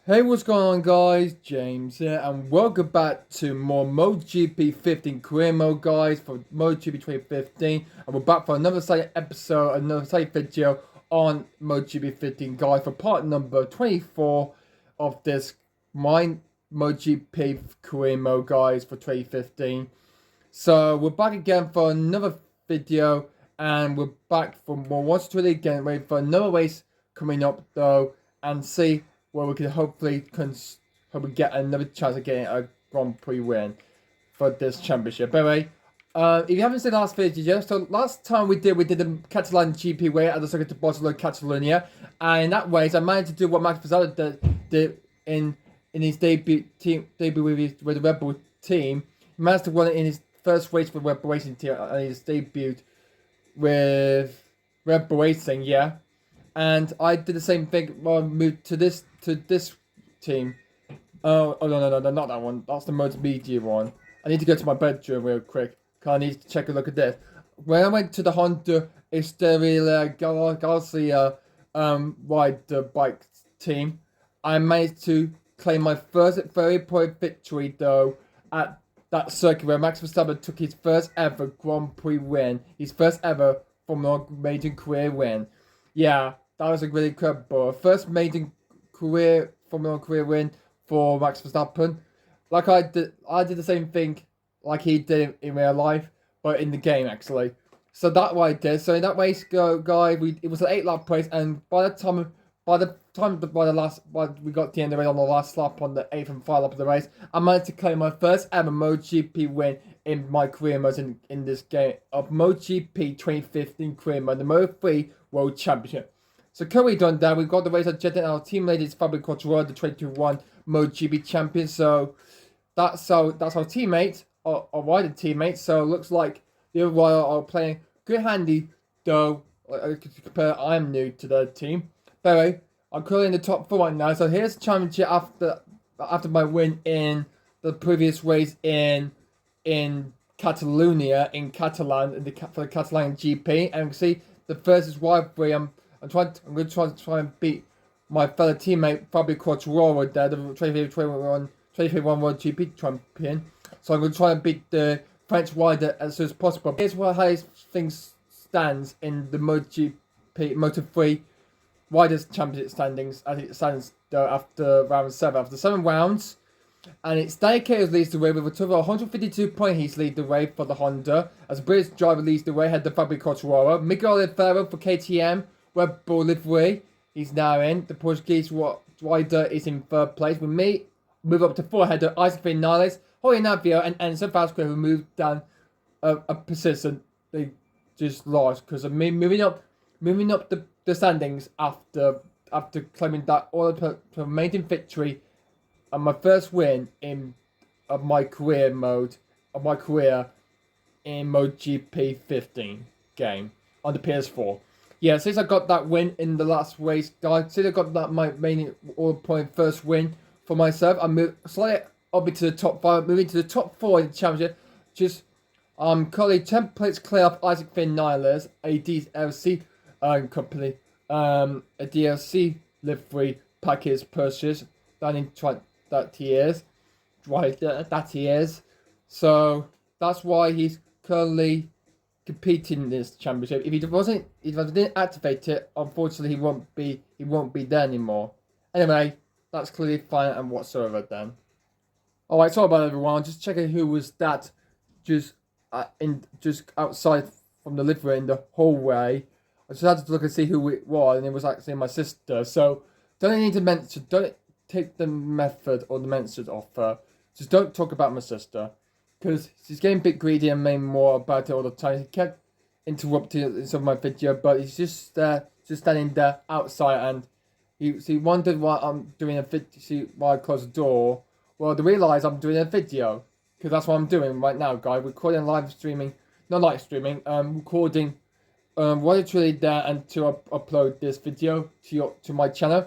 Hey, what's going on, guys? James here, and welcome back to more MotoGP 15 career mode, guys, for MotoGP 2015. And we're back for another exciting episode, another exciting video on MotoGP 15, guys, for part number 24 of this MotoGP career mode, guys, for 2015. So we're back again for another video, and we're back for more Watch Twitter again, waiting for another race coming up though, and see where we can hopefully get another chance of getting a Grand Prix win for this championship. Anyway, if you haven't seen the last video yet, so last time we did the Catalan GP way at the circuit to Barcelona, Catalonia, and in that race I managed to do what Max Verstappen did in his debut with the Red Bull team. He managed to win it in his first race with Red Bull Racing team, and his debut with Red Bull Racing, yeah. And I did the same thing when I moved to this team. Oh no, not that one. That's the multimedia one. I need to go to my bedroom real quick, because I need to check a look at this. When I went to the Honda Estrella Garcia rider bike team, I managed to claim my first very point victory though at that circuit where Max Verstappen took his first ever Grand Prix win, his first ever Formula Major career win. Yeah, that was a really incredible first major Formula career win for Max Verstappen. Like I did the same thing like he did in real life, but in the game actually. So that's what I did. So in that race, guy, it was an 8-lap race, and by the time we got to the end of it on the last lap on the 8th and final lap of the race, I managed to claim my first ever MotoGP win in my career mode in this game of MotoGP 2015 career mode, the Moto3 World Championship. So currently done that, we've got the race at Jeddah, and our team leader is Fabio Quartararo, the 2021 MotoGP champion. So that's our teammate, our rider teammates. So it looks like the other rider are playing good handy, though. I am new to the team. But anyway, I'm currently in the top 4 right now. So here's the championship after my win in the previous race in Catalonia, in Catalan, for the Catalan GP. And you can see the first is rivalry. I'm going to try and beat my fellow teammate Fabio Quartararo there, the 2021 World GP champion. So I'm going to try and beat the French rider as soon as possible. Here's how things stands in the MotoGP Moto3 Riders Championship standings as it stands after round 7. After 7 rounds, and it's Danny Chaos leads the way with a total of 152 points. He's lead the way for the Honda. As a British driver leads the way, head to Fabio Quartararo. Miguel Oliveira for KTM, Red Bull livery. He's now in. The Portuguese rider is in 3rd place. With me, move up to 4 header Isaac Vinales, Jorge Navio, and Enzo Vasquez, who moved down a position. They just lost because of me moving up the standings after claiming that maiden victory and my first win of my career in MotoGP 15 game on the PS4. Yeah, since I got that win in the last race, guys, since I got that my main all-point first win for myself, I moved slightly up into the top 5, moving to the top 4 in the championship. Just currently 10 points clear of Isaac Vinales, a DLC company, a DLC livery package purchase that he is. So that's why he's currently competing in this championship. If I didn't activate it, unfortunately he won't be there anymore. Anyway, that's clearly fine and whatsoever then. Alright, sorry about everyone. Just checking who was that just outside from the livery in the hallway. I just had to look and see who it was, and it was actually my sister. So don't take the method or the mentions off her. Just don't talk about my sister, because she's getting a bit greedy and making more about it all the time. He kept interrupting some of my video, but he's just standing there outside, and he wondered why I'm doing a video. Why I closed the door. Well, to realise I'm doing a video, because that's what I'm doing right now, guys. Recording recording literally there and to upload this video to my channel.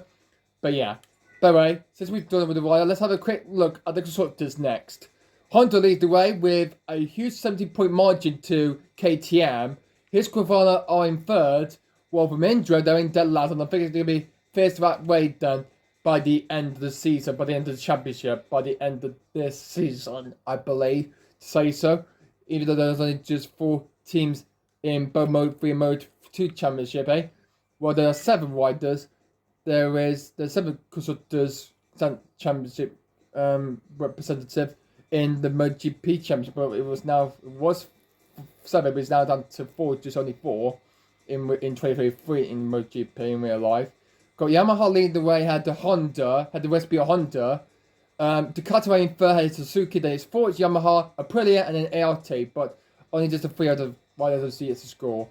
But yeah. But anyway, since we've done it with the rider, let's have a quick look at the constructors next. Honda leads the way with a huge 70-point margin to KTM. His Quavana are in 3rd, while for Mindra, they're in dead last, and I think it's going to be fierce that way then. by the end of the season, by the end of the championship, by the end of this season, I believe, to say so. Even though there's only just 4 teams in both Mode 3 and Mode 2 championship, eh? Well, there are 7 riders. There's 7 constructors championship representative in the MotoGP championship, but it was 7, but it's now down to 4, just only 4 in 2023 in MotoGP in real life. Got Yamaha leading the way, had the recipe of Honda. Ducati in third, had Suzuki, then it's 4, it's Yamaha, Aprilia, and then ART, but only just the 3 out of 1 out of the score.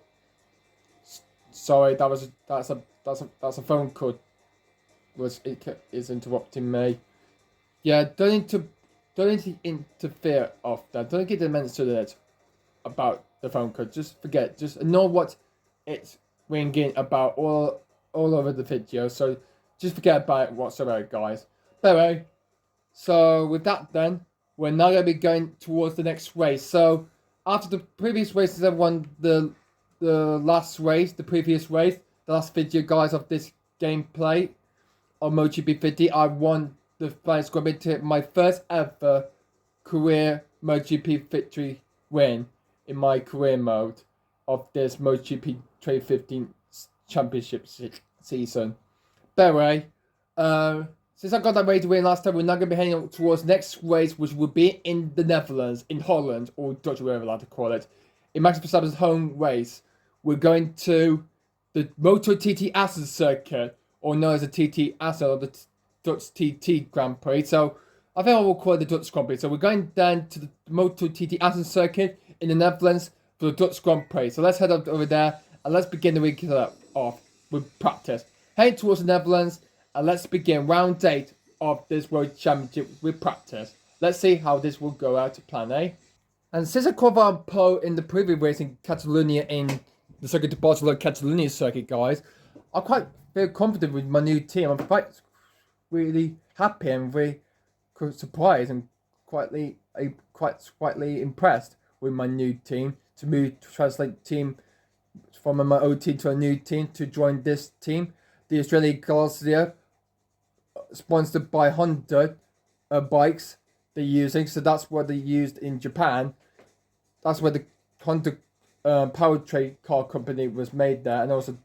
Sorry, that's a phone call. Is interrupting me. Yeah, don't need to interfere of that. Don't get the message to it about the phone call. Just forget. Just know what it's ringing about all over the video. So just forget about it whatsoever, guys. But anyway, so with that then, we're now going to be going towards the next race. So after the previous races, I won the last race, the previous race, the last video, guys, of this gameplay on MotoGP 50. I won the first Grand Prix, my first ever career MotoGP victory win in my career mode of this MotoGP 2015 championship season. But anyway, since I got that race win last time, we're now going to be heading towards the next race, which will be in the Netherlands, in Holland, or Dutch, whatever you like to call it. In Max Verstappen's home race, we're going to the Moto TT Assen circuit, or known as the TT Assen, or the Dutch TT Grand Prix. So I think I will call it the Dutch Grand Prix. So we're going down to the Moto TT Assen circuit in the Netherlands for the Dutch Grand Prix. So let's head up over there and let's begin the week off with practice. Heading towards the Netherlands and let's begin round 8 of this World Championship with practice. Let's see how this will go out to plan A. And since I qualified on pole in the previous race in Catalonia, in the Circuit de Barcelona Catalonia circuit, guys, I quite feel confident with my new team. I'm quite really happy and very surprised and quite slightly impressed with my new team, to translate team from my old team to a new team to join this team, the Australian Garcia, sponsored by Honda bikes they're using. So that's what they used in Japan. That's where the Honda powertrain car company was made there, and also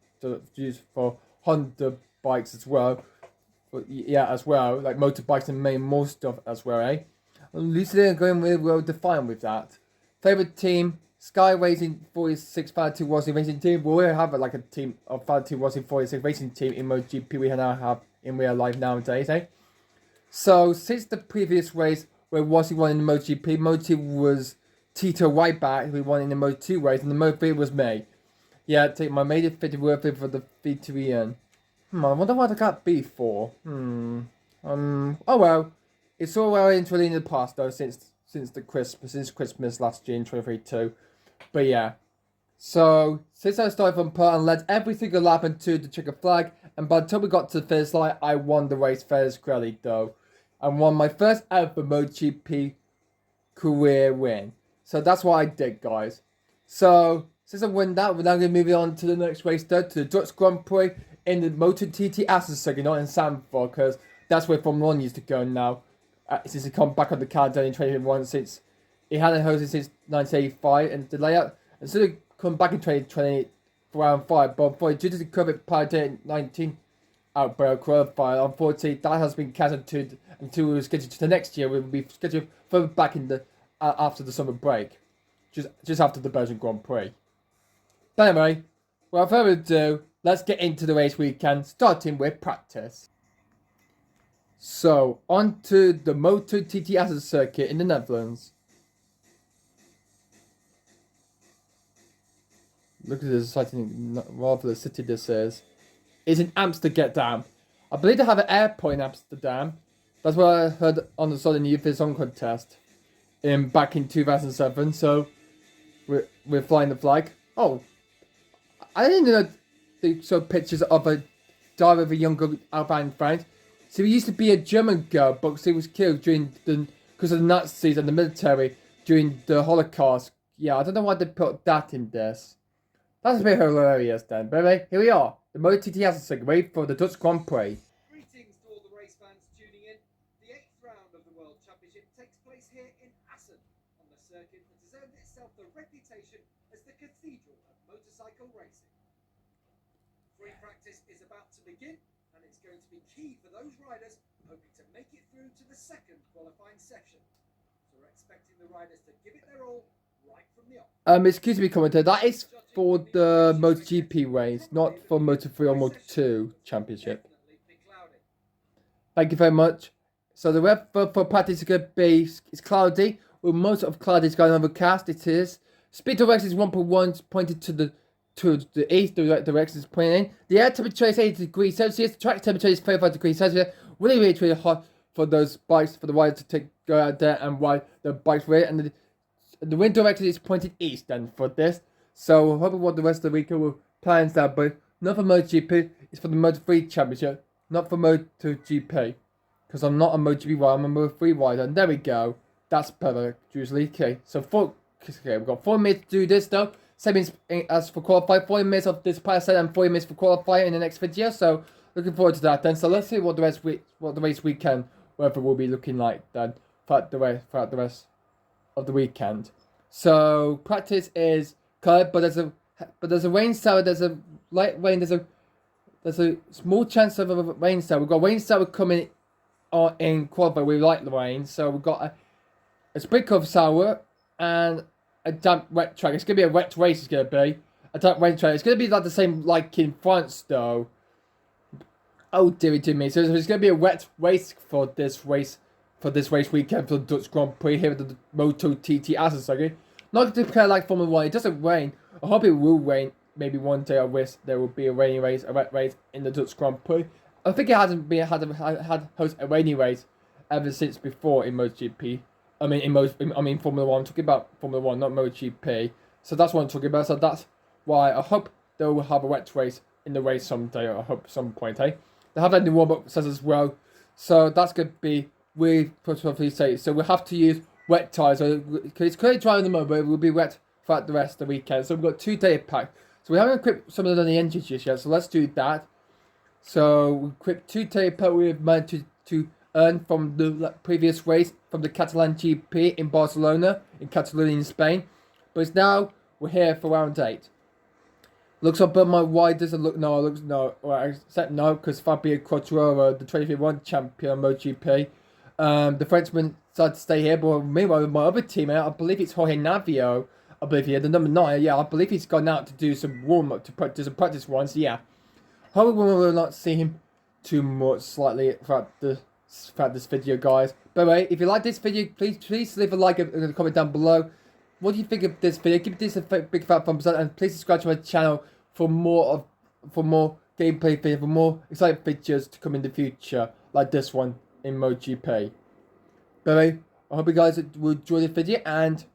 used for Honda bikes as well. But yeah, as well, like motorbikes and main more stuff as well, eh? At least they're going really well defined with that. Favorite team, Sky Racing 46 Two Racing Racing Team. We already have like a team of Two Racing 46 Racing Team in MotoGP. We now have in real life nowadays, eh? So since the previous race where Rossi won in the MotoGP, Moto was Tito Whiteback who won in the Moto2 race, and the Moto3 was me. Yeah, take my made it fit worth it for the V2EN. I wonder what I got B for. Oh well. It's all well into in the past though, since Christmas last year in 2022. But yeah. So since I started from pole and led every single lap into the checkered flag, and by the time we got to the finish line, I won the race fairly squarely though, and won my first ever MotoGP career win. So that's what I did, guys. So since I won that, we're now going to move on to the next race though, to the Dutch Grand Prix in the Moto TT Assen circuit, not in Zandvoort, because that's where Formula 1 used to go now. Since it come back on the calendar in 2021, since it hadn't hosted since 1985, and the layout, and so it come back in 2020 for round 5, but due to the COVID-19 outbreak coronavirus, unfortunately that has been cancelled until we were scheduled to the next year. We will be scheduled further back in the after the summer break, just after the Belgian Grand Prix. But anyway, without further ado, let's get into the race weekend, starting with practice. So, on to the Moto TT Assen circuit in the Netherlands. Look at this exciting, marvelous city this is. It's in Amsterdam. I believe they have an airport in Amsterdam. That's what I heard on the Southern Youth Song Contest back in 2007. So, we're flying the flag. Oh, I didn't know they showed pictures of a dive of a younger Albanian friend. So he used to be a German girl, but she was killed because of the Nazis and the military during the Holocaust. Yeah, I don't know why they put that in this. That's a bit hilarious then. But anyway, here we are. The Moto TT Assen circuit, ready for the Dutch Grand Prix. Greetings to all the race fans tuning in. The 8th round of the World Championship takes place here in Assen, on the circuit that has earned itself the reputation as the cathedral of motorcycle racing. Free practice is about to begin, and it's going to be key for those riders hoping to make it through to the second qualifying session. So we're expecting the riders to give it their all right from the off. Excuse me, commentator. That is for the MotoGP race, not for Moto3 or Moto2 championship. Thank you very much. So the weather for practice is going to be, it's cloudy, with most of cloudy is going overcast. It is. Speed direction is 1.1, pointed to the east, the direction is pointing in. The air temperature is 80 degrees Celsius, the track temperature is 35 degrees Celsius. Really hot for those bikes, for the riders to go out there and ride the bikes with it. And the wind direction is pointed east then for this. So we're hoping what the rest of the weekend will plans that, but not for MotoGP, it's for the Moto3 championship, not for MotoGP. Because I'm not a MotoGP rider, I'm a Moto3 rider. And there we go. That's perfect, usually. Okay, so we've got 4 minutes to do this though. Same as for qualifying, 40 minutes of this past set and 40 minutes for qualifying in the next video. So looking forward to that then. So let's see what the race weekend weather will be looking like then throughout the rest of the weekend. So practice is clear, but there's a rain shower, there's a light rain, there's a small chance of a rain shower. We've got a rain shower coming on in qualifying. We like the rain, so we've got a sprinkle of shower and a damp wet track. It's gonna be a wet race. It's gonna be a damp rain track. It's gonna be like the same like in France though. Oh dearie to me. So it's gonna be a wet race for this race weekend for the Dutch Grand Prix here at the Moto TT Assen circuit. Not to declare like Formula 1. It doesn't rain. I hope it will rain. Maybe one day I wish there will be a rainy race, a wet race in the Dutch Grand Prix. I think it hasn't been had host a rainy race ever since before in MotoGP. I mean Formula 1. I'm talking about Formula 1, not MotoGP. So that's what I'm talking about. So that's why I hope they will have a wet race in the race someday. I hope some point, eh? They have that in the warm-up says as well. So that's going to be really probably safe. So we'll have to use wet tyres. So it's currently dry in the moment, but it will be wet throughout the rest of the weekend. So we've got 2 day pack. So we haven't equipped some of the engines just yet. So let's do that. So we equipped 2 day pack we've managed to earn from the previous race from the Catalan GP in Barcelona, in Catalonia in Spain. But it's now, we're here for round 8. Looks up, but my wide doesn't look, except no, because Fabio Quartararo, the 2021 champion MotoGP, the Frenchman decided to stay here, but meanwhile, my other teammate, I believe it's Jorge Navio, I believe the number 9, yeah, I believe he's gone out to do some warm-up, to practice some practice runs, yeah. Hopefully we will not see him too much slightly throughout this video, guys. By the way, if you like this video, please leave a like and a comment down below. What do you think of this video? Give this a big fat thumbs up, and please subscribe to my channel for more gameplay videos, for more exciting videos to come in the future, like this one in MotoGP. By the way, I hope you guys will enjoy this video, and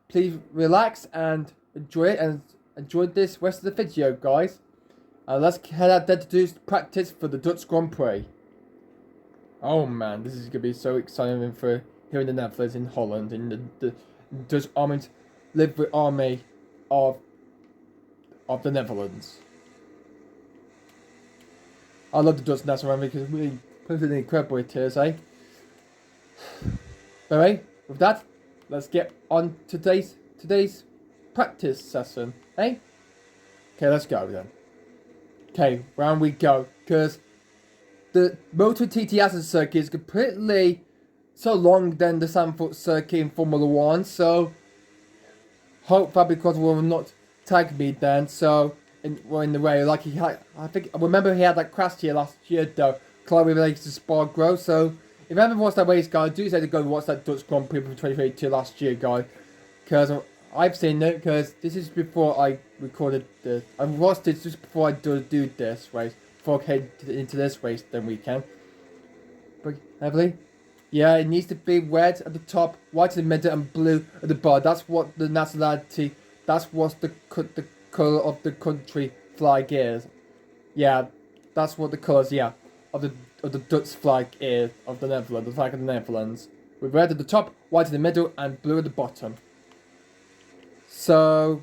please relax and enjoy it, and enjoy this rest of the video, guys. Let's head out there to do practice for the Dutch Grand Prix. Oh man, this is gonna be so exciting for here in the Netherlands, in Holland, in the Dutch Army, live army of the Netherlands. I love the Dutch national army because it's really incredible it is, eh? Anyway, with that, let's get on today's practice session, eh? Okay, let's go then. Okay, round we go, because the Moto TT Assen circuit is completely so long than the Zandvoort circuit in Formula 1, so hope Fabio Quartararo will not tag me then, so we're in the way, like he had, I remember he had that crash here last year though, climbing related to Spa-Grow, so if you haven't watched that race, guys, do say to go watch that Dutch Grand Prix from 2022 last year, guys, because I've seen it, because this is before I recorded this, I watched it just before I do this race, before I head into this race then weekend, but heavily. Yeah, it needs to be red at the top, white in the middle, and blue at the bottom. That's what the nationality, that's what the colour of the country flag is. Yeah, that's what the colours, yeah, of the Dutch flag is, of the Netherlands, the flag of the Netherlands. With red at the top, white in the middle, and blue at the bottom. So,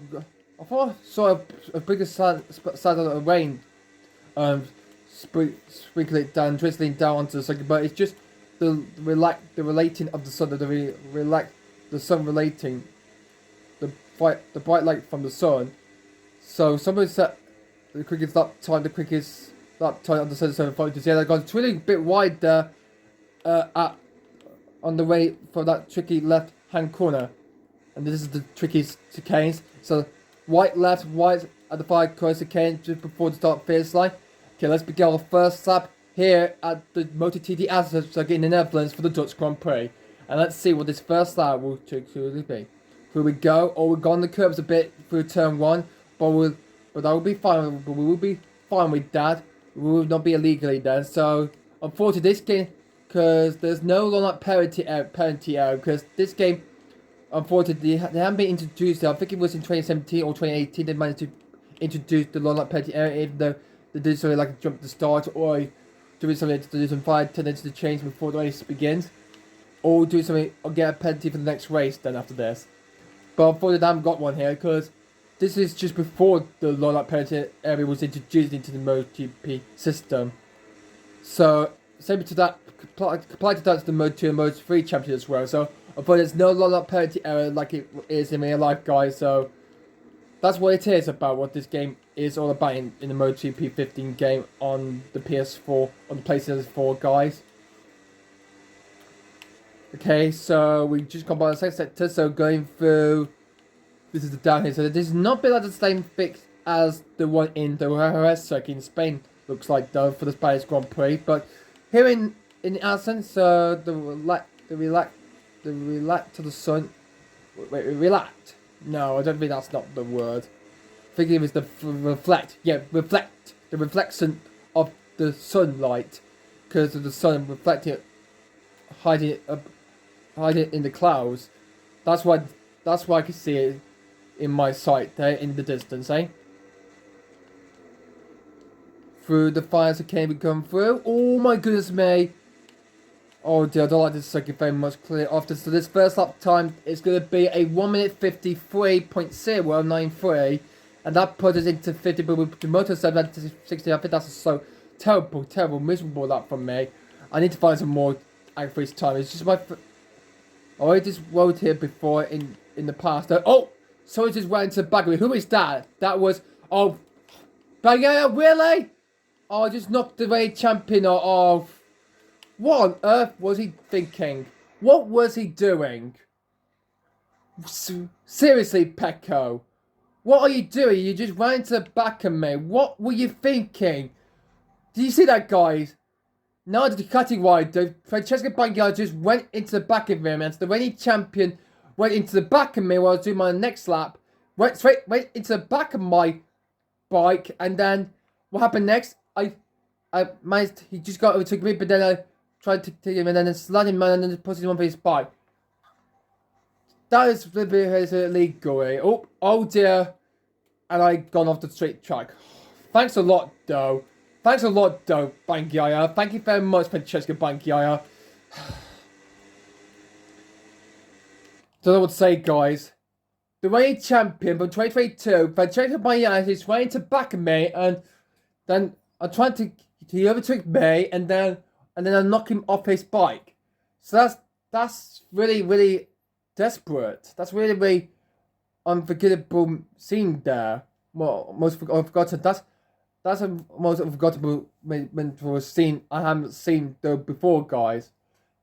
I thought I saw a bigger side of the rain. sprinkle it down, drizzling down onto the sun. But it's just the relating of the sun, the sun relating the bright light from the sun. So somebody set the quickest lap time, on the sun photos. Yeah, they've gone really a bit wide there, on the way for that tricky left hand corner, and this is the tricky chicanes. So white left, white at the 5 corner chicane just before the start finish line. Okay, let's begin our first lap here at the MotoGP Assen circuit in the Netherlands for the Dutch Grand Prix, and let's see what this first lap will truly be. Here we go. Oh, we've gone the curbs a bit through turn 1, but that will be fine. But we will be fine with that. We will not be illegally then. So unfortunately, this game, because there's no long lap penalty error, because this game, unfortunately, they haven't been introduced. I think it was in 2017 or 2018 they managed to introduce the long lap penalty error, even though they did something like a jump at the start, or doing something to do some 5 minutes to change before the race begins, or do something or get a penalty for the next race then after this. But unfortunately, I haven't got one here because this is just before the long lap penalty area was introduced into the MotoGP system. So same to that, apply to that to the Moto2 and Moto3 champions as well. So but there's no long lap penalty error like it is in real life, guys. So that's what it is about, what this game is all about in the MotoGP 15 game on the PS4, on the PlayStation 4, guys. Okay, so we just come by the second sector, so going through, this is the downhill, so this is not been like the same fix as the one in the RS circuit in Spain, looks like though, for the Spanish Grand Prix, but here in Assen, so the relax to the sun, wait, relax, no, I don't think that's not the word, I think it was the reflect, yeah, reflect, the reflection of the sunlight, because of the sun reflecting it, hiding it in the clouds. That's why I can see it in my sight there in the distance, eh? Through the fires that came come through. Oh my goodness me. Oh dear, I don't like this circuit very much. Clear off this. So this first lap time is going to be a 1 minute 53.093, and that puts us into 50. But with the Moto 7 to 60, I think that's so terrible, miserable lap from me. I need to find some more accurate time. It's just my. I already just wrote here before in the past. Oh, someone just went into the back of me. Who is that? That was Bagaya, really? Oh, just knocked the race champion off. What on earth was he thinking? What was he doing? Seriously, Pecco, what are you doing? You just ran into the back of me. What were you thinking? Did you see that, guys? Now the Ducati rider, Francesco Bagnaia, just went into the back of him, and the reigning champion went into the back of me while I was doing my next lap. Went into the back of my bike, and then what happened next? I managed. He just got over to me, but then I tried to take him, and then slid him, and then put him on his bike. That is a bit illegal. Eh? Oh dear, and I gone off the straight track. Thanks a lot, though. Thanks a lot, though, Bagnaia. Thank you very much, Francesco Bagnaia. Don't know what to say, guys. The reigning champion from 2022, Francesco Bagnaia, is trying to back me, and then I'm trying to. He overtook me, and then I knock him off his bike. So that's really desperate. That's really unforgettable scene there. Well, most forgotten. That's a most unforgettable scene I haven't seen though before, guys.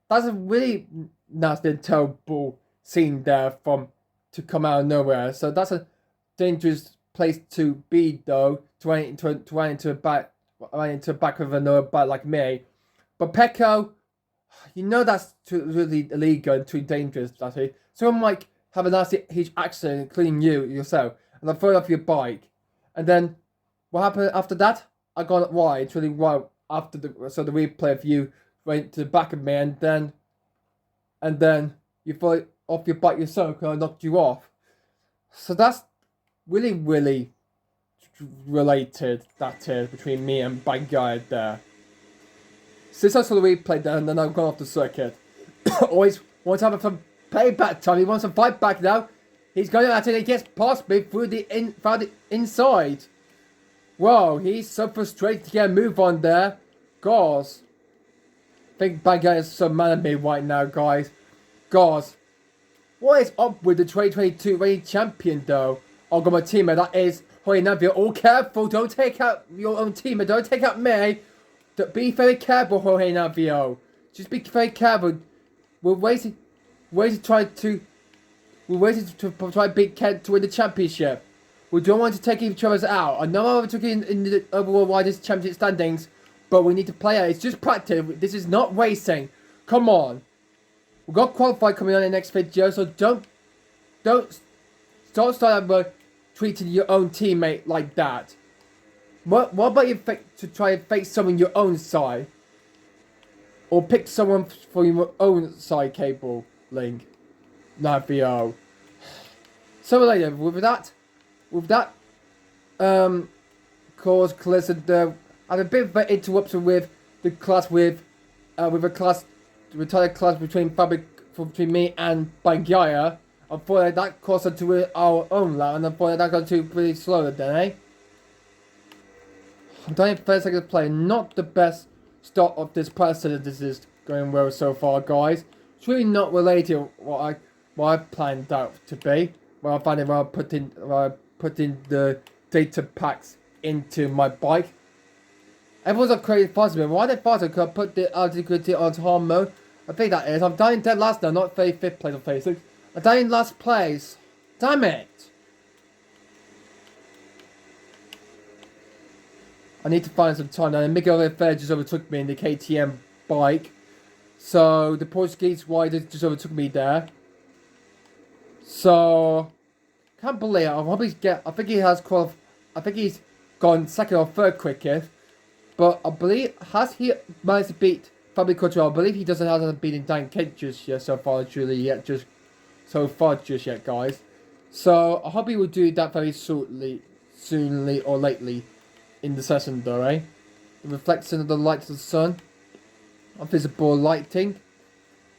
That's a really nasty and terrible scene there to come out of nowhere. So that's a dangerous place to be though, to run into a back of another bike like me. But Pecco, you know that's really illegal and too dangerous, actually. Someone might have a nasty huge accident, including you yourself, and then fall off your bike, and then what happened after that? I got wide, really wide after the replay of you went to the back of me, and then you fall off your bike yourself because I knocked you off. So that's really related, that is, between me and Bagnaia there. Since I saw the replay there, and then I've gone off the circuit. Always wants to have some payback time. He wants to fight back now. He's going at it. He gets past me through the inside. Whoa, he's so frustrated to get a move on there. Guys. I think bad guy is so mad at me right now, guys. Guys. What is up with the 2022 reigning champion, though? I've got my teammate, that is Jorge Navia. All careful, don't take out your own teammate, don't take out me. Be very careful, Jorge Navio. Just be very careful. We're waiting to try to beat Kent to win the championship. We don't want to take each other's out. I know I took it in the overall widest championship standings, but we need to play it. It's just practice. This is not racing. Come on. We've got qualified coming on in the next video, so don't start out treating your own teammate like that. What about you to try and face someone your own side? Or pick someone for your own side cable link. Navio. So later, with that cause collision, I had a bit of an interruption with the class with a class retired class between me and Bangyaya. I thought that caused us to our own lap, and I thought that got too pretty slow then, eh? I'm dying first second play. Not the best start of this person. This is going well so far, guys. It's really not related to what I planned out to be. Well, I found it while putting the data packs into my bike. Everyone's a crazy faster. Why they faster? Could I put the altitude on hard mode? I think that is. I'm dying dead last now, not 35th place or 36th. I'm dying last place. Damn it! I need to find some time now. And Miguel Oliveira just overtook me in the KTM bike. So the Portuguese rider just overtook me there. So can't believe it. I think he has I think he's gone second or third quickest. But I believe he managed to beat Fabio Quartararo? I believe he hasn't beaten Dan Kent just yet so far, guys. So I hope he will do that very soonly or lately in the session, though, eh? The reflection of the light of the sun, of visible lighting,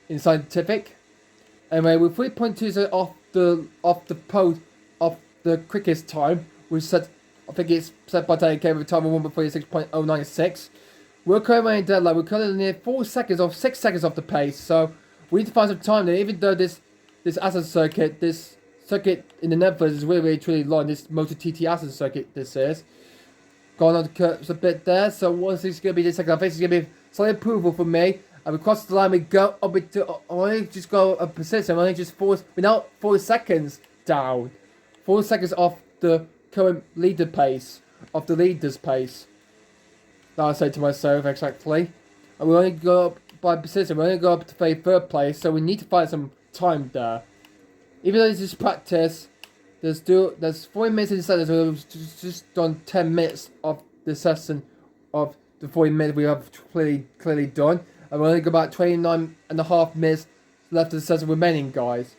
in scientific. Anyway, with 3.2 off the quickest time, we set. I think it's set by Daniel with a time of 1:46.096. We're currently in deadline. We're currently near 6 seconds off the pace. So we need to find some time there. Even though this Assen circuit, this circuit in the Netherlands is really truly long. This MotoGP Assen circuit, this is gone on the curves a bit there. So what's this going to be this second? I think it's going to be slight approval for me. And we cross the line. We go up into. Only just go a position. Only just we're now 4 seconds down. 4 seconds off the current leader's pace. That I say to myself exactly. And we only go up by position. We only go up to third place. So we need to find some time there. Even though this is practice, there's 40 minutes in the session. So we've just done 10 minutes of the session of the 40 minutes we have clearly done. And we only got about 29.5 minutes left of the session remaining, guys.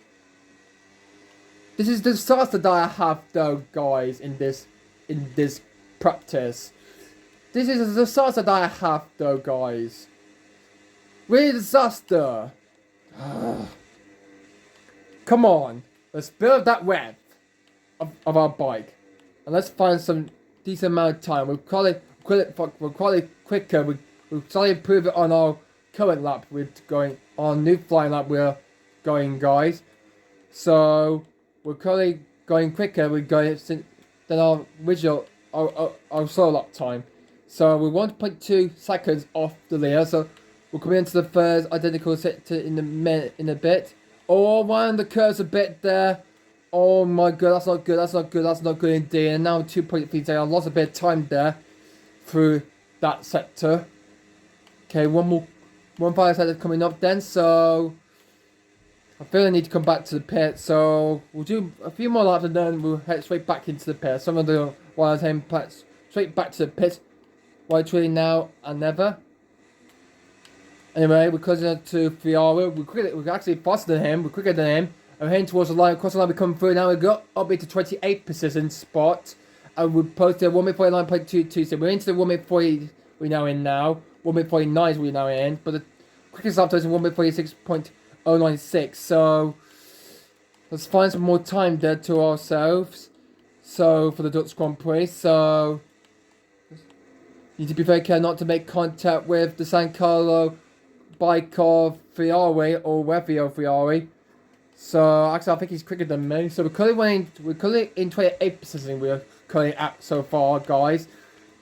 This is the disaster that I have, though, guys, in this practice. This is a disaster that I have, though, guys. Really disaster. Come on, let's build that web of our bike, and let's find some decent amount of time. We'll call it quicker. We'll try to improve it on our current lap. We're going on new flying lap. We're going, guys. So we're currently going quicker. We're going than our original our slow lap time. So we're 1.2 seconds off the leader. So we're coming into the first identical sector in a bit. Oh, around the curves a bit there. Oh my god, that's not good. That's not good indeed. And now 2.3 seconds. I lost a bit of time there through that sector. Okay, one final sector coming up then. So I feel I need to come back to the pit. So we'll do a few more laps and then we'll head straight back into the pit. Some of the while I was heading straight back to the pit. Why truly now and never. Anyway, we're closing up to Fiora. We're actually faster than him. We're quicker than him. And we're heading towards the line. Across the line, we come through. Now we got up into 28th position spot. And we posted 1:49.22. So we're into the 1:40 we're now in now. 1:49 we're now in. But the quickest lap time is 1:46.096. So let's find some more time there to ourselves. So for the Dutch Grand Prix. So You need to be very careful not to make contact with the San Carlo bike of Ferrari or Revio Ferrari. So actually, I think he's quicker than me. So we're currently in 28th position. We're currently at so far, guys.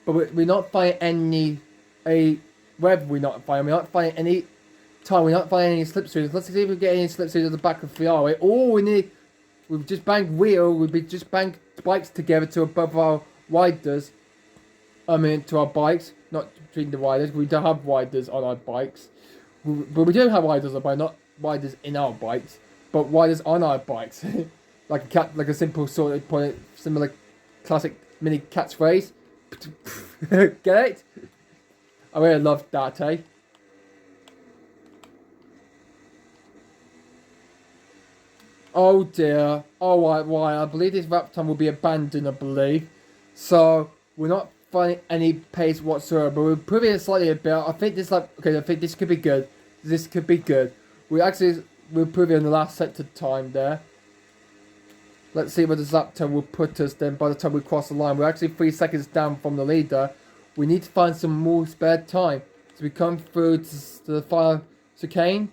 But we're not finding any we're not finding any time. We're not finding any slipstreams. Let's see if we get any slipstreams at the back of Ferrari. Oh, we've just banged we've just banged bikes together to above our riders. To our bikes, not between the riders. We don't have riders on our bikes. But we do have riders on our bike, not riders in our bikes, but riders on our bikes. like a simple sort of point, similar classic mini catchphrase. Get it? I really love that, eh? Oh dear. Oh, right. I believe this rap time will be abandoned, I believe. So, we're not finding any pace whatsoever, but we're improving it slightly a bit. I think this could be good. This could be good. We're improving in the last sector time there. Let's see where this lap time will put us then by the time we cross the line. We're actually 3 seconds down from the leader. We need to find some more spare time. So we come through to the final chicane.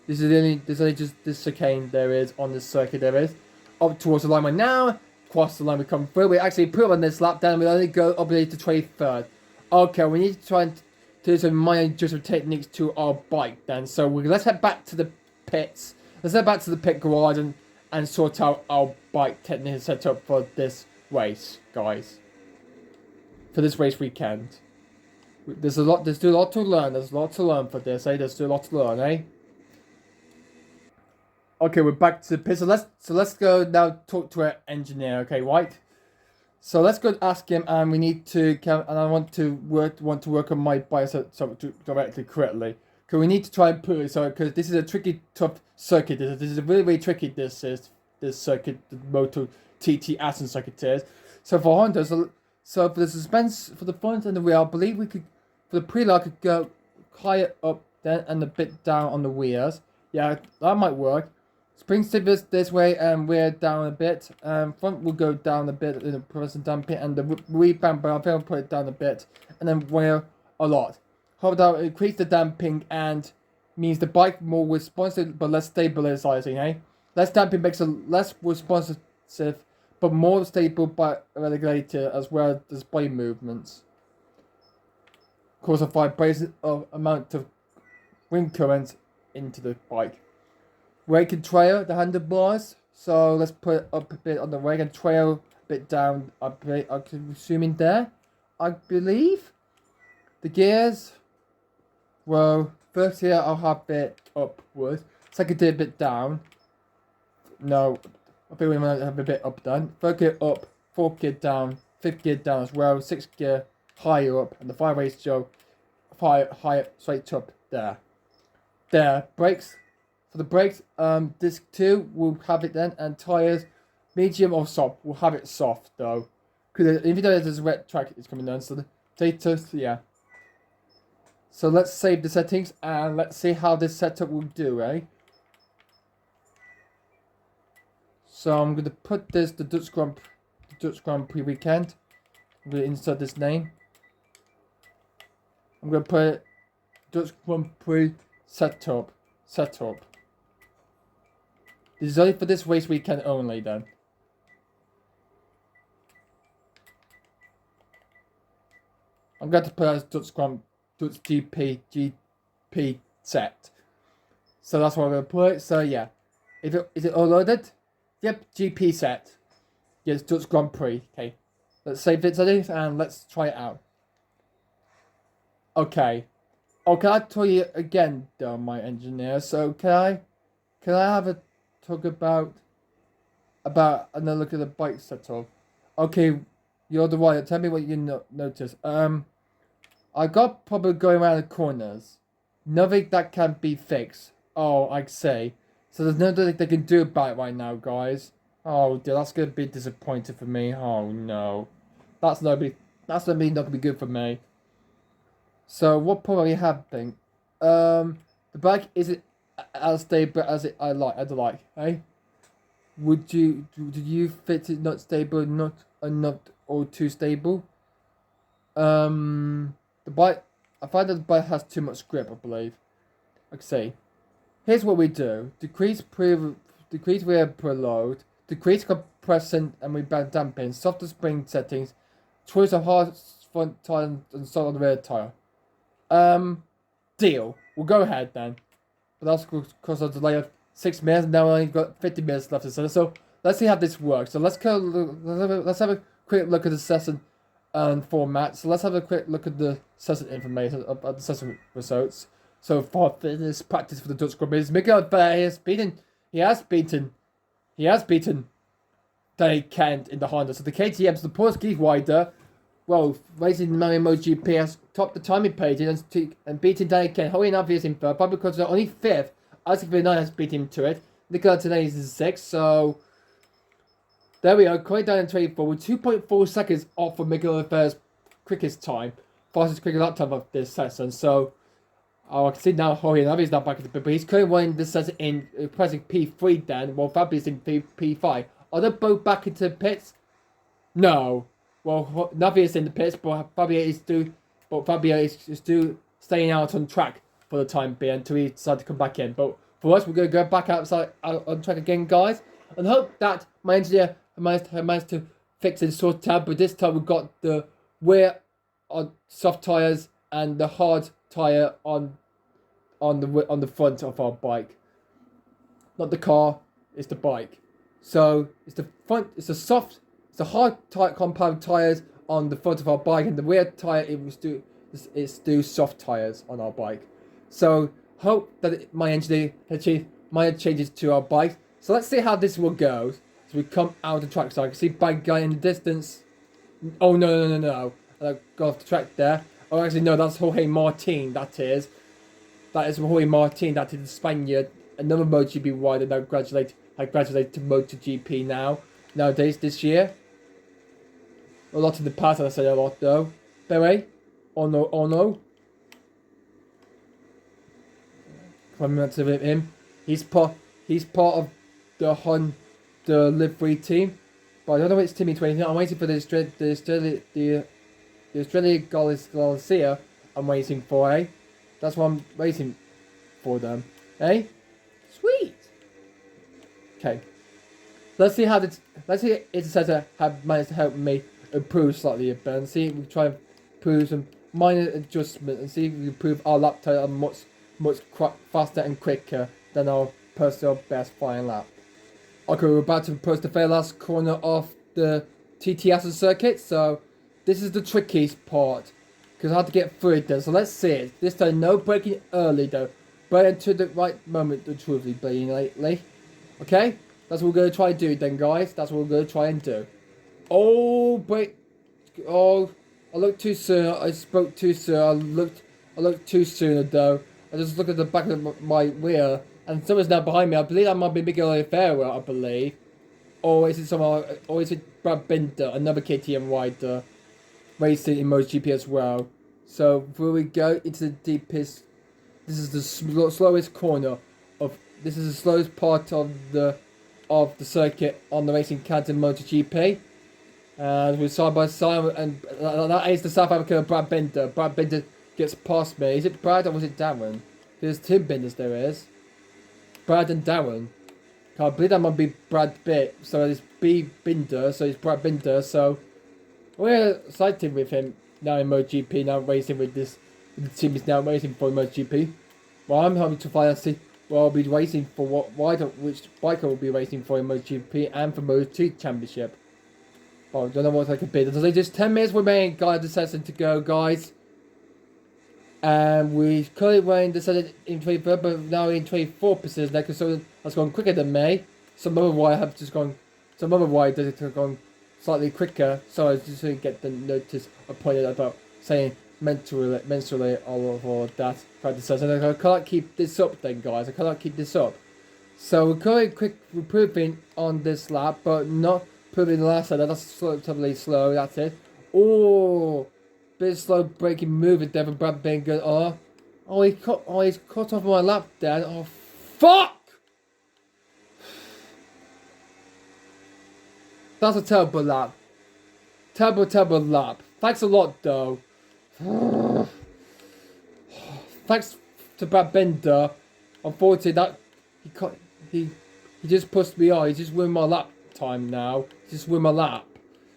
There's only just this chicane there is on this circuit there is. Up towards the line right now. Cross the line we come through. We actually put on this lap down. We only go up to 23rd. Okay, we need to try and do some minor adjustment techniques to our bike then. So let's head back to the pits. Let's head back to the pit garage and sort out our bike technical setup for this race, guys. For this race weekend. There's still a lot to learn. There's a lot to learn for this, eh? There's still a lot to learn, eh? Okay, we're back to the pit. So let's go now talk to our engineer, okay, right? So let's go ask him, and we need to and I want to work on my bike so directly correctly. Because we need to try and put it so because this is a tricky, tough circuit. This is a really tricky. This circuit, the Moto TT Assen circuit is. So for Honda, so for the suspense for the front and the rear, I believe we could for the preload could go higher up then and a bit down on the rears. Yeah, that might work. Spring stivers this way and rear down a bit. Front will go down a bit in the present damping and the rebound, but I think I'll put it down a bit and then rear a lot. Hold out, increase the damping and means the bike more responsive but less stabilizing, eh? Less damping makes it less responsive but more stable by regulator as well as body movements. Cause a vibration of amount of wind currents into the bike. Rake and trail the handlebars. So let's put it up a bit on the rake and trail a bit down. I'm assuming there. I believe the gears. Well, first here I'll have it upwards. Second gear a bit down. No, I think we might have a bit up done. Third gear up, fourth gear down, fifth gear down as well, sixth gear higher up, and the fire ratio higher straight up there. There, brakes. For the brakes, disc 2 will have it then, and tires, medium or soft. We'll have it soft though, because even though there's a wet track, it's coming down. So the status, yeah. So let's save the settings and let's see how this setup will do, eh? So I'm going to put this, the Dutch Grand Prix weekend. I'm going to insert this name. I'm going to put Dutch Grand Prix setup. This is only for this race weekend only then. I'm going to put as Dutch GP set. So that's what I'm going to put. So yeah. Is it all loaded? Yep, GP set. Yes, Dutch Grand Prix. Okay. Let's save it settings and let's try it out. Okay. Oh, can I tell you again though, my engineer? So can I have a talk about another look at the bike setup? Okay, you're the one. Tell me what you notice. I got problem going around the corners. Nothing that can be fixed. Oh, I'd say. So there's nothing they can do about it right now, guys. Oh dear, that's gonna be disappointing for me. Oh no, that's not gonna be good for me. So what probably happened? The bike isn't as stable as I'd like, eh? Did you fit it not stable, not or too stable? The bike, I find that the bike has too much grip, I believe. Okay, here's what we do. Decrease rear preload, decrease compression and rebound damping, softer spring settings, choice of hard front tire and soft on the rear tire. Deal. We'll go ahead then. But that's because of the delay of 6 minutes. Now we only got 50 minutes left to settle. So let's see how this works. So let's have a quick look at the session format. So let's have a quick look at the session information of the session results. So for this practice for the Dutch Grand Prix, Miguel Oliveira he has beaten Danny Kent in the Honda. So the KTM's the Portuguese rider, well, racing the MotoGP has topped the timing pages and beating Danny Kent. Holding Navius in third, probably because they're only fifth. Isaac Vinay has beat him to it. Nicola today is in sixth, so there we are. Going down in 24 with 2.4 seconds off for Miguel Oliveira's quickest time, fastest quickest lap time of this session. So I can see now Jorge Navius now back at the pit, but he's currently winning this session in pressing P3 then, while Fabius in P5. Are they both back into the pits? No. Well, Navius in the pits, but Fabio is still staying out on track for the time being until he decides to come back in. But for us, we're going to go back out on track again, guys, and hope that my engineer managed to fix and sort out. But this time we've got the rear on soft tires and the hard tire on the front of our bike. Not the car, it's the bike. So it's the front, it's the hard tight compound tires on the front of our bike, and the rear tire it's do soft tires on our bike. So hope that my engineer achieve minor changes to our bike. So let's see how this will go. So we come out the track, so I can see bike guy in the distance. Oh no! I got off the track there. Oh, actually no, that's Jorge Martin. That is Jorge Martin. That is the Spaniard, another MotoGP rider that graduated to MotoGP nowadays this year. A lot in the past, I said a lot though. Beret, oh no. Coming to him, he's part of the Honda livery team, but I don't know which team he's waiting for. I'm waiting for the Australia Garcia. I'm waiting for, eh? That's what I'm waiting for them, eh? Sweet. Okay. Let's see if it says I have managed to help me improve slightly a bit, and see if we try and improve some minor adjustments, and see if we can improve our lap time much faster and quicker than our personal best final lap. Okay, we're about to approach the very last corner of the TTS circuit, so this is the trickiest part, because I have to get through it then, so let's see it. This time, no braking early though, but into the right moment, the truthfully being lately. Okay? That's what we're going to try and do then, guys. That's what we're going to try and do. Oh, break. Oh, I looked too soon. I spoke too soon. I looked too soon, though. I just looked at the back of my wheel, and someone's now behind me. I believe that might be Miguel Oliveira, I believe. Or is it Brad Binder, another KTM rider, racing in MotoGP as well. So, before we go into the deepest, this is the slowest corner of, this is the slowest part of the circuit on the racing calendar in MotoGP. And we're side by side, and that is the South African Brad Binder. Brad Binder gets past me. Is it Brad or was it Darren? There's two Binders there is. Brad and Darren. I believe that might be Brad Bitt. So it's B Binder, so it's Brad Binder. So we're excited with him now in MotoGP, now racing with this. The team is now racing for MotoGP. Well, I'm hoping to find out, see, well, I'll be racing for which bike I will be racing for in MotoGP and for Moto2 Championship. Oh, I don't know what I could be. There's only just 10 minutes remaining, guys, the session to go, guys. And we currently running the session in 23rd, but now in 24th position. Because so that's gone quicker than me. Some other riders have gone slightly quicker. So I just didn't get the notice appointed about saying mentally all of that practice session. I cannot keep this up then, guys. I cannot keep this up. So we're currently improving on this lap, but not proving the last lap. That's totally slow. That's it. Oh, bit slow braking moving there from Brad being good. He's cut off my lap there. Oh, fuck! That's a terrible lap. Terrible lap. Thanks a lot, though. Thanks to Brad Binder. Unfortunately, that he just pushed me on. He just ruined my lap time now. He just ruined my lap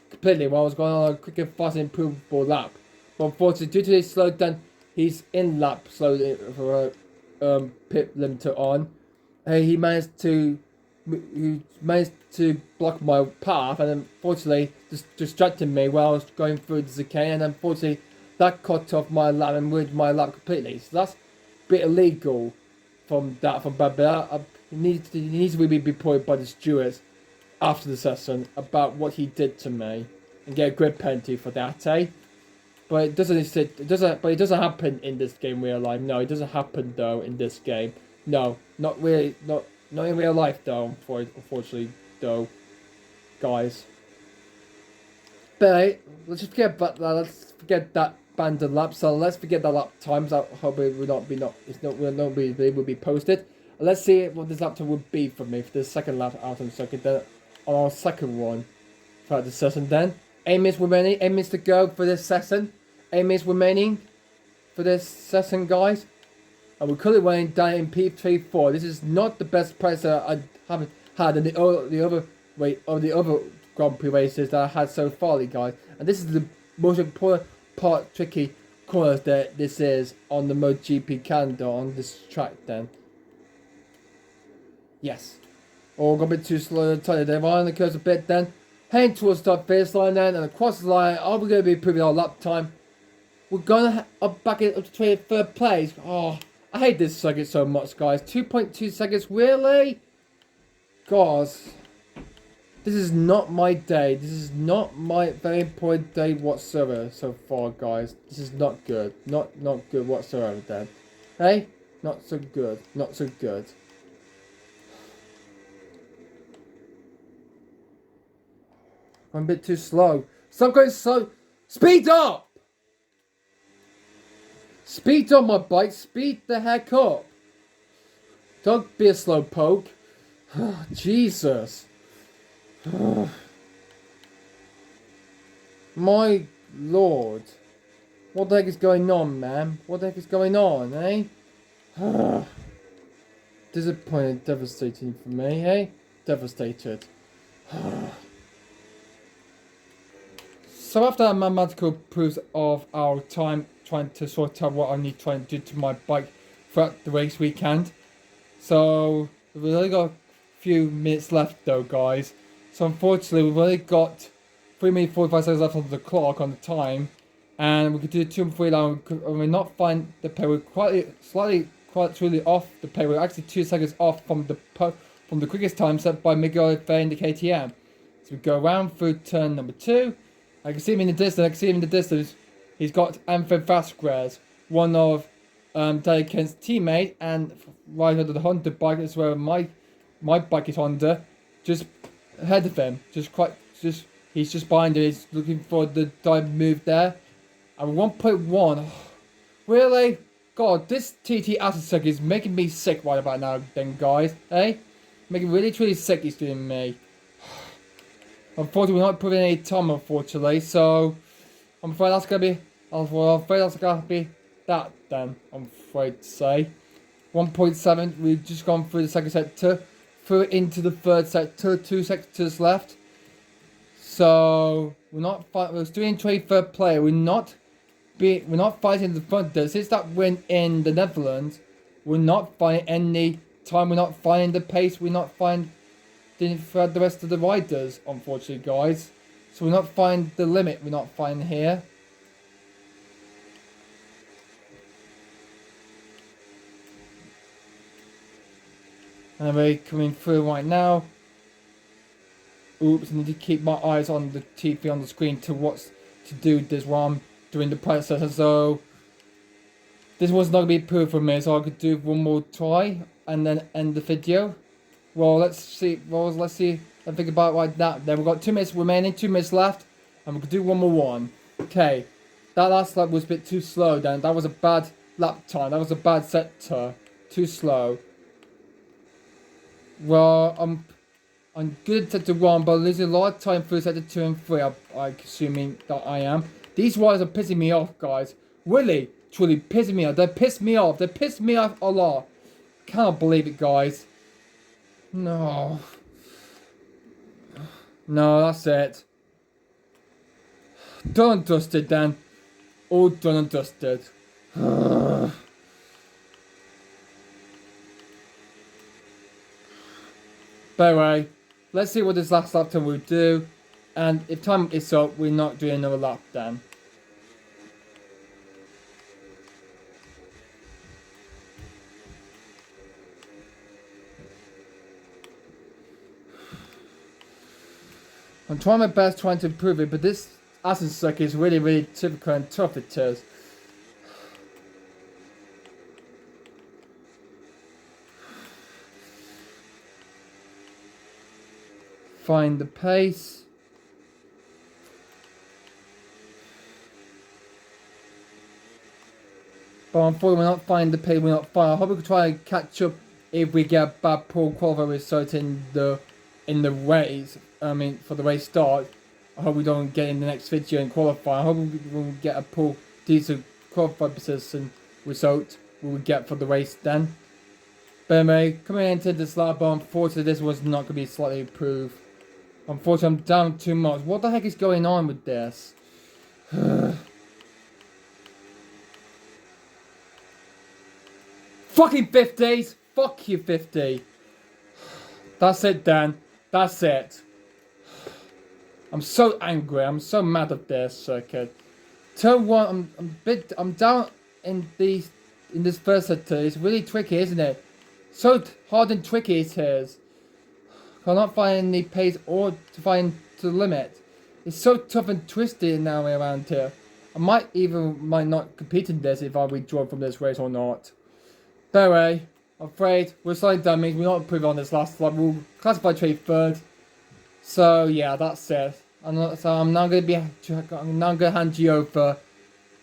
completely while I was going on a quick and fast and improvable lap. But unfortunately, due to his slow down, he's in lap slowly for pit limiter on. He managed to block my path, and unfortunately just distracted me while I was going through the chicane, and unfortunately that cut off my lap and ruined my lap completely. So that's a bit illegal from Bad. He needs to be reported by the stewards after the session about what he did to me and get a grid penalty for that, eh? But it doesn't happen in this game real life. No, it doesn't happen though in this game. No, not really, not in real life though. Unfortunately, though, guys. But hey, let's just forget about that. Let's forget that banded lap. So let's forget the lap times. That hopefully will be posted. And let's see what this lap time would be for me for the second lap out on the circuit. Then on our second one throughout the session. Then aim is remaining. Aim is to go for this session. Aim is remaining for this session, guys. And we're currently running down in P34. This is not the best price that I haven't had in the other Grand Prix races that I had so far, guys. And this is the most important part, tricky corners that this is on the MotoGP calendar on this track. Then, yes, got a bit too slow to tell you. They're on the curves a bit. Then heading towards the finish line. Then and across the line, are we going to be improving our lap time? We're gonna back it up to 23rd place. Oh, I hate this circuit so much, guys. 2.2 seconds, really? Guys, this is not my day. This is not my very important day whatsoever so far, guys. This is not good. Not good whatsoever, then. Hey? Not so good. Not so good. I'm a bit too slow. Stop going slow. Speed up! Speed on my bike, speed the heck up. Don't be a slow poke. Jesus. My lord. What the heck is going on, man? What the heck is going on, eh? Disappointed, devastating for me, eh? Devastated. So after that mathematical proofs of our time trying to sort out what I need to try and do to my bike throughout the race weekend. So we've only got a few minutes left though, guys. So unfortunately we've only got 3 minutes 45 seconds left on the clock on the time. And we could do 2 and 3 now and we're not find the pace. We're quite truly off the pace. We're actually 2 seconds off from the quickest time set by Miguel Ferrer in the KTM. So we go around through turn number 2. I can see him in the distance. He's got Anthony Vasquez, one of Delican's teammate, and right under the Honda bike as well. My bike is Honda, just ahead of him. He's just behind him. He's looking for the dive move there. And 1.1, really? God, this TT acid circuit is making me sick right about now, then, guys. Eh? Making really truly sick. He's doing me. Unfortunately, we're not putting any time, unfortunately, so I'm afraid that's gonna be that then, I'm afraid to say. 1.7, we've just gone through the second sector, through into the third sector, 2 sectors left. So we're still in 23rd player. We're not fighting the front there. Since that win in the Netherlands, we're not finding any time, we're not finding the pace, we're not finding for the rest of the riders, unfortunately, guys. So we're not finding the limit, we're not finding here. And we're coming through right now. Oops, I need to keep my eyes on the TV on the screen to what's to do this while I'm doing the process. So this was not going to be proof for me, so I could do one more try and then end the video. Well, let's see and think about it like that. Then we've got 2 minutes remaining, 2 minutes left, and we could do one more one. Okay, that last lap was a bit too slow then. That was a bad lap time. That was a bad sector. Too slow. Well, I'm good at sector 1, but losing a lot of time through sector 2 and 3. I'm assuming that I am. These riders are pissing me off, guys. really, truly pissing me off. They pissed me off. They pissed me off a lot. Cannot believe it, guys. No. No, that's it. Done and dusted then. All done and dusted. But anyway, let's see what this last lap time will do. And if time is up, we're not doing another lap then. I'm trying my best trying to improve it, but this Assen circuit is really, really difficult and tough it is. Find the pace. But unfortunately, we're not finding the pace, we're not finding. I hope we can try and catch up if we get a bad poor qualifier result in the race. I mean, for the race start. I hope we don't get in the next video and qualify. I hope we will get a poor decent qualifier position result we will get for the race then. But anyway, coming into this lap, but unfortunately this was not going to be slightly improved. Unfortunately, I'm down too much. What the heck is going on with this? Fucking 50s! Fuck you, 50. That's it, Dan. That's it. I'm so angry. I'm so mad at this circuit. Turn one. I'm down in this first sector. It's really tricky, isn't it? So hard and tricky it is. Cannot find any pace or to find to the limit. It's so tough and twisty now around here. I might not compete in this if I withdraw from this race or not. But anyway, I'm afraid we're slightly done. Means we're not improving on this last lap. We'll classify trade third. So yeah, that's it. I'm now going to hand you over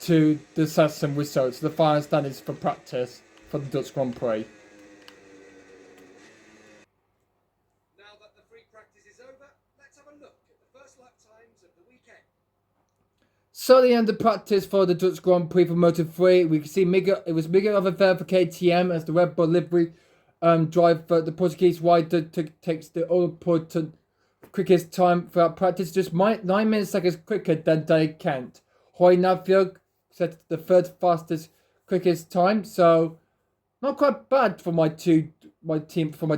to discuss some results, the final standings for practice for the Dutch Grand Prix. Now that the free practice is over, let's have a look at the first lap times of the weekend. So the end of practice for the Dutch Grand Prix for Moto3, we can see it was Miguel Oliveira for KTM as the Red Bull livery driver. The Portuguese rider takes the all-important quickest time throughout practice, just 9 milliseconds quicker than Dave Kent. Roy Navio set the third fastest quickest time, so not quite bad for my teammates, for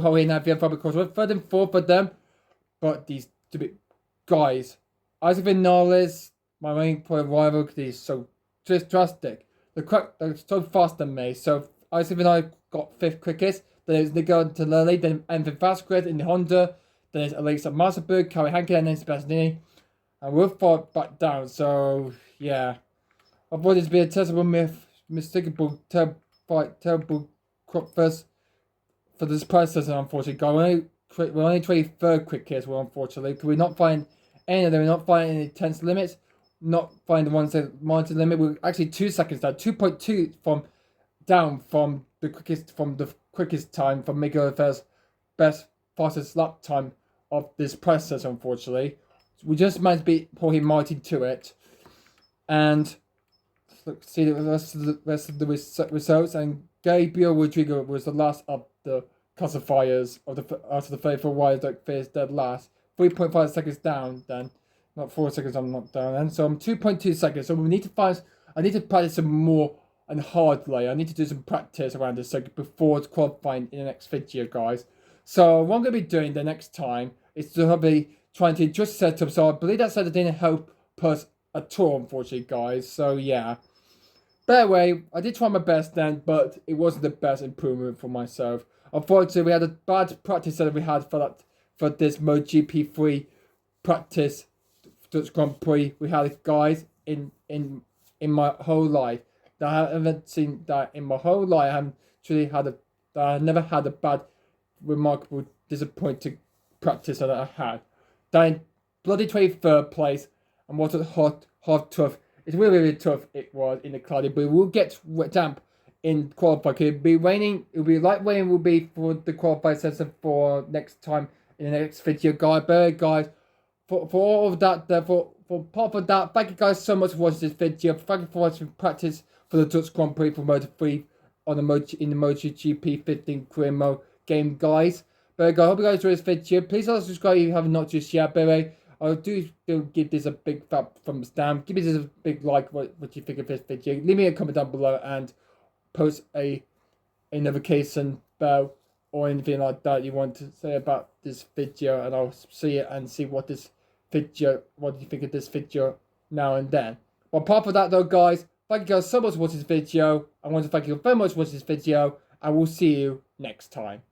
Roy Navio and Fabio Quartararo. Third and fourth for them, but these stupid guys, Isaac Vinales, my main point rival, he's so just drastic. They're so fast than me. So Isaac Vinales got 5th quickest. Then it's Nico Antonelli, then Enver Vasquez in the Honda. Then it's Alexa Massenburg, Kari Hankin, and then Sebastianini. And we'll fall back down. So, yeah. I thought it's been a terrible, terrible crop first for this process, unfortunately. We're only 23rd quickest, unfortunately. Because we're not finding any of them. We're not finding any tense limits. Not finding the ones that monitor limit. We're actually 2 seconds down. 2.2 down from the quickest time from Miguel Oliveira's fastest lap time of this process, unfortunately. We just managed to beat Jorge Martin to it. And let's see the rest of the results. And Gabriel Rodrigo was the last of the classifiers after the 34 riders that finished dead last. 3.5 seconds down then. Not 4 seconds, I'm not down then. So I'm 2.2 seconds. So I need to practice some more and hardly. I need to do some practice around this circuit before qualifying in the next video, guys. So what I'm going to be doing the next time is to be trying to adjust setup. So I believe that setup didn't help us at all, unfortunately, guys. So yeah. But anyway, I did try my best then, but it wasn't the best improvement for myself. Unfortunately, we had a bad practice that we had for this MotoGP 3 practice Dutch Grand Prix. We had guys in my whole life that I haven't seen that in my whole life. I haven't truly I never had a bad, remarkable, disappointing practice that I had. Then bloody 23rd place, and what a hard tough. It's really, really tough it was in the cloudy, but we'll get damp in qualifying. It'll be raining. It'll be light rain. Will be for the qualifying session for next time in the next video, guys. But guys, for all of that, for apart from that, thank you guys so much for watching this video. Thank you for watching practice for the Dutch Grand Prix for Moto 3 on the MotoGP 15 career mode game, guys. But I hope you guys enjoyed this video. Please also subscribe if you have not just yet. But anyway, I do give this a big fat thumbs down. Give me this a big like what you think of this video. Leave me a comment down below and post a notification bell or anything like that you want to say about this video, and I'll see it and see what this video, what do you think of this video now and then. But apart from that though, guys, thank you guys so much for watching this video. I want to thank you very much for watching this video, and we'll see you next time.